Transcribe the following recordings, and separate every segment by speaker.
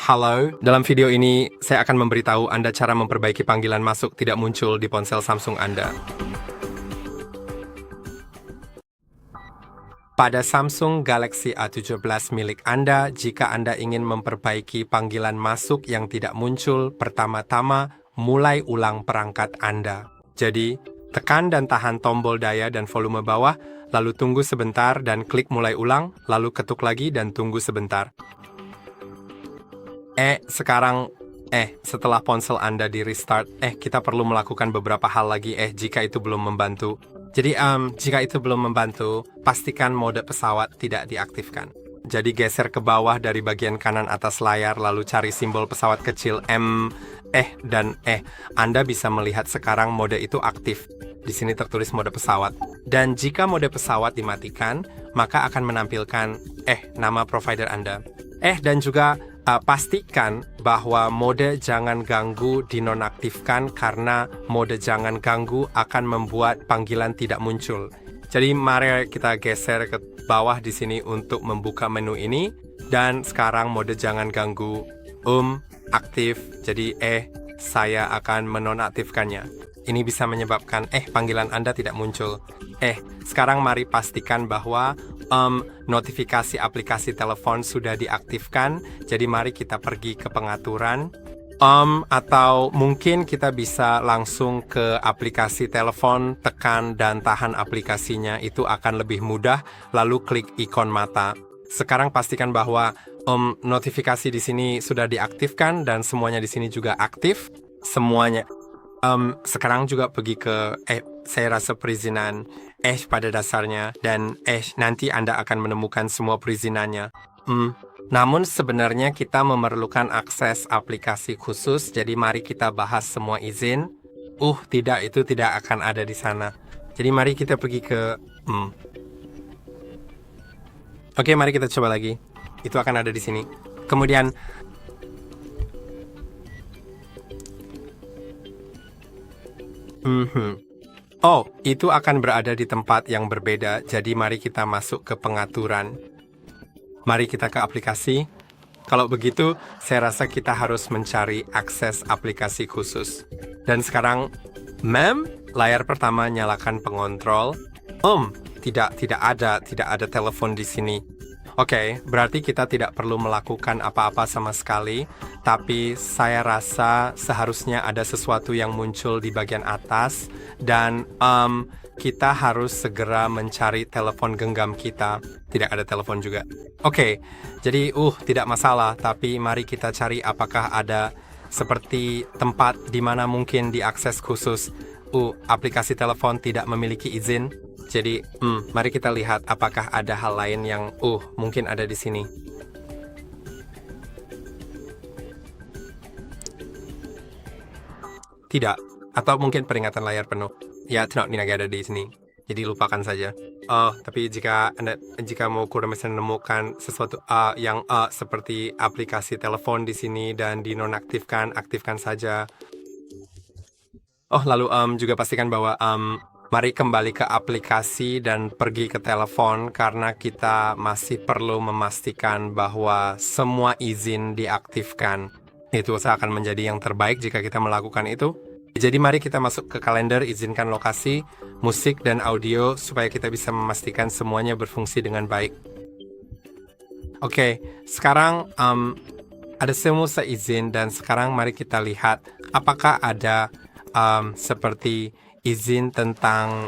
Speaker 1: Halo, dalam video ini saya akan memberitahu Anda cara memperbaiki panggilan masuk tidak muncul di ponsel Samsung Anda. Pada Samsung Galaxy A17 milik Anda, jika Anda ingin memperbaiki panggilan masuk yang tidak muncul, pertama-tama mulai ulang perangkat Anda. Jadi, tekan dan tahan tombol daya dan volume bawah, lalu tunggu sebentar dan klik mulai ulang, lalu ketuk lagi dan tunggu sebentar. Setelah ponsel Anda di restart, kita perlu melakukan beberapa hal lagi, jika itu belum membantu. Jadi, jika itu belum membantu, pastikan mode pesawat tidak diaktifkan. Jadi, geser ke bawah dari bagian kanan atas layar, lalu cari simbol pesawat kecil M, dan E. Anda bisa melihat sekarang mode itu aktif. Di sini tertulis mode pesawat. Dan jika mode pesawat dimatikan, maka akan menampilkan nama provider Anda. Dan juga pastikan bahwa mode jangan ganggu dinonaktifkan karena mode jangan ganggu akan membuat panggilan tidak muncul. Jadi mari kita geser ke bawah di sini untuk membuka menu ini, dan sekarang mode jangan ganggu aktif. Jadi saya akan menonaktifkannya. Ini bisa menyebabkan panggilan Anda tidak muncul. Sekarang mari pastikan bahwa notifikasi aplikasi telepon sudah diaktifkan. Jadi mari kita pergi ke pengaturan. Atau mungkin kita bisa langsung ke aplikasi telepon, tekan dan tahan aplikasinya, itu akan lebih mudah, lalu klik ikon mata. Sekarang pastikan bahwa notifikasi di sini sudah diaktifkan dan semuanya di sini juga aktif. Semuanya. Sekarang juga pergi ke saya rasa perizinan pada dasarnya, dan nanti Anda akan menemukan semua perizinannya. Namun sebenarnya kita memerlukan akses aplikasi khusus, jadi mari kita bahas semua izin. Tidak, itu tidak akan ada di sana. Jadi mari kita pergi ke Oke, mari kita coba lagi. Itu akan ada di sini. Kemudian itu akan berada di tempat yang berbeda. Jadi mari kita masuk ke pengaturan. Mari kita ke aplikasi. Kalau begitu, saya rasa kita harus mencari akses aplikasi khusus. Dan sekarang, layar pertama nyalakan pengontrol. Tidak ada telepon di sini. Oke, berarti kita tidak perlu melakukan apa-apa sama sekali, tapi saya rasa seharusnya ada sesuatu yang muncul di bagian atas, dan kita harus segera mencari telepon genggam kita. Tidak ada telepon juga. Oke, jadi tidak masalah, tapi mari kita cari apakah ada seperti tempat di mana mungkin diakses khusus. Aplikasi telepon tidak memiliki izin. Jadi, mari kita lihat apakah ada hal lain yang mungkin ada di sini. Tidak, atau mungkin peringatan layar penuh. Ya, tidak ada di sini. Jadi lupakan saja. Tapi jika mau kurang bisa menemukan sesuatu yang seperti aplikasi telepon di sini dan dinonaktifkan, aktifkan saja. Lalu juga pastikan bahwa mari kembali ke aplikasi dan pergi ke telepon, karena kita masih perlu memastikan bahwa semua izin diaktifkan. Itu akan menjadi yang terbaik jika kita melakukan itu. Jadi mari kita masuk ke kalender, izinkan lokasi, musik, dan audio supaya kita bisa memastikan semuanya berfungsi dengan baik. Oke, sekarang ada semua izin, dan sekarang mari kita lihat apakah ada seperti izin tentang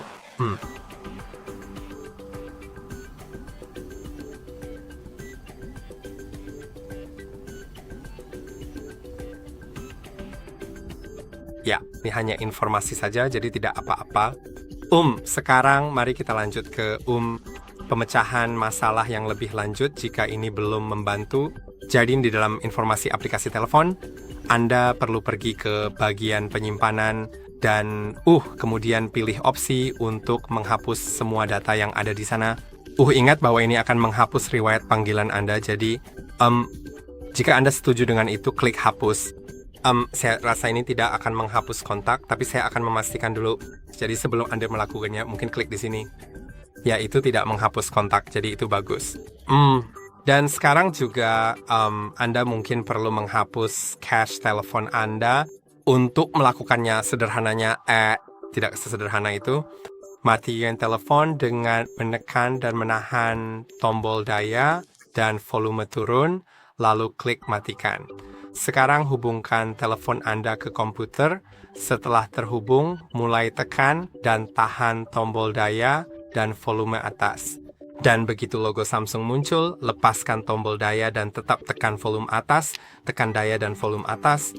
Speaker 1: ya, ini hanya informasi saja, jadi tidak apa-apa. Sekarang mari kita lanjut ke pemecahan masalah yang lebih lanjut jika ini belum membantu. Jadi di dalam informasi aplikasi telepon, Anda perlu pergi ke bagian penyimpanan dan kemudian pilih opsi untuk menghapus semua data yang ada di sana. Ingat bahwa ini akan menghapus riwayat panggilan Anda. Jadi jika Anda setuju dengan itu, klik hapus. Saya rasa ini tidak akan menghapus kontak, tapi saya akan memastikan dulu. Jadi sebelum Anda melakukannya, mungkin klik di sini. Ya, itu tidak menghapus kontak, jadi itu bagus. Dan sekarang juga Anda mungkin perlu menghapus cache telepon Anda. Untuk melakukannya sederhananya, tidak sesederhana itu. Matikan telepon dengan menekan dan menahan tombol daya dan volume turun, lalu klik matikan. Sekarang hubungkan telepon Anda ke komputer. Setelah terhubung, mulai tekan dan tahan tombol daya dan volume atas. Dan begitu logo Samsung muncul, lepaskan tombol daya dan tetap tekan volume atas, tekan daya dan volume atas.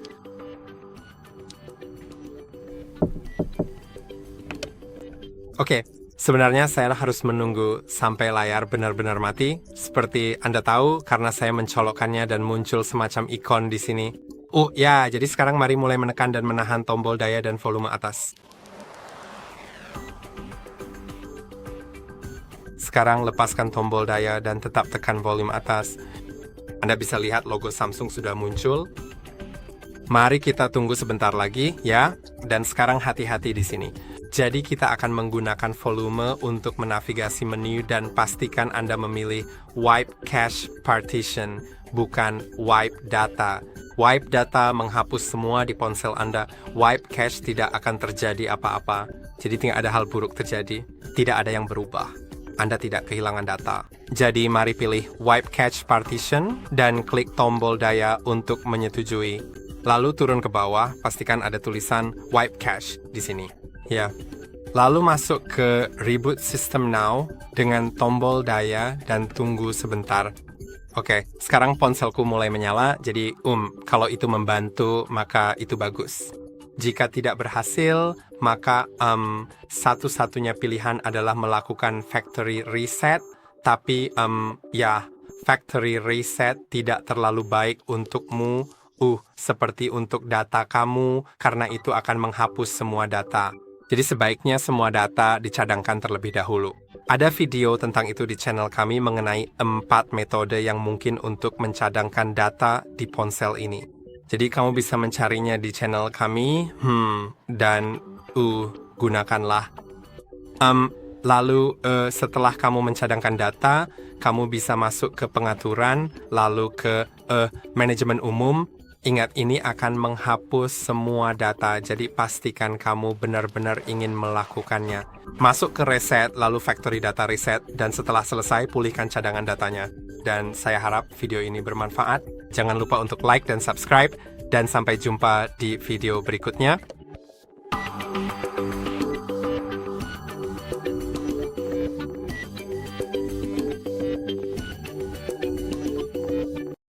Speaker 1: Oke, sebenarnya saya harus menunggu sampai layar benar-benar mati. Seperti Anda tahu, karena saya mencolokkannya dan muncul semacam ikon di sini. Ya, jadi sekarang mari mulai menekan dan menahan tombol daya dan volume atas. Sekarang lepaskan tombol daya dan tetap tekan volume atas. Anda bisa lihat logo Samsung sudah muncul. Mari kita tunggu sebentar lagi ya. Dan sekarang hati-hati di sini. Jadi kita akan menggunakan volume untuk menavigasi menu dan pastikan Anda memilih Wipe Cache Partition, bukan Wipe Data. Wipe Data menghapus semua di ponsel Anda. Wipe Cache tidak akan terjadi apa-apa. Jadi tidak ada hal buruk terjadi. Tidak ada yang berubah. Anda tidak kehilangan data. Jadi mari pilih Wipe Cache Partition dan klik tombol daya untuk menyetujui. Lalu turun ke bawah, pastikan ada tulisan Wipe Cache di sini. Ya. Lalu masuk ke Reboot System Now dengan tombol daya dan tunggu sebentar. Oke, sekarang ponselku mulai menyala, jadi kalau itu membantu, maka itu bagus. Jika tidak berhasil, maka satu-satunya pilihan adalah melakukan factory reset. Tapi factory reset tidak terlalu baik untukmu, seperti untuk data kamu, karena itu akan menghapus semua data. Jadi sebaiknya semua data dicadangkan terlebih dahulu. Ada video tentang itu di channel kami mengenai 4 metode yang mungkin untuk mencadangkan data di ponsel ini. Jadi kamu bisa mencarinya di channel kami, dan gunakanlah. Lalu setelah kamu mencadangkan data, kamu bisa masuk ke pengaturan, lalu ke manajemen umum. Ingat, ini akan menghapus semua data, jadi pastikan kamu benar-benar ingin melakukannya. Masuk ke reset, lalu factory data reset, dan setelah selesai, pulihkan cadangan datanya. Dan saya harap video ini bermanfaat. Jangan lupa untuk like dan subscribe, dan sampai jumpa di video berikutnya.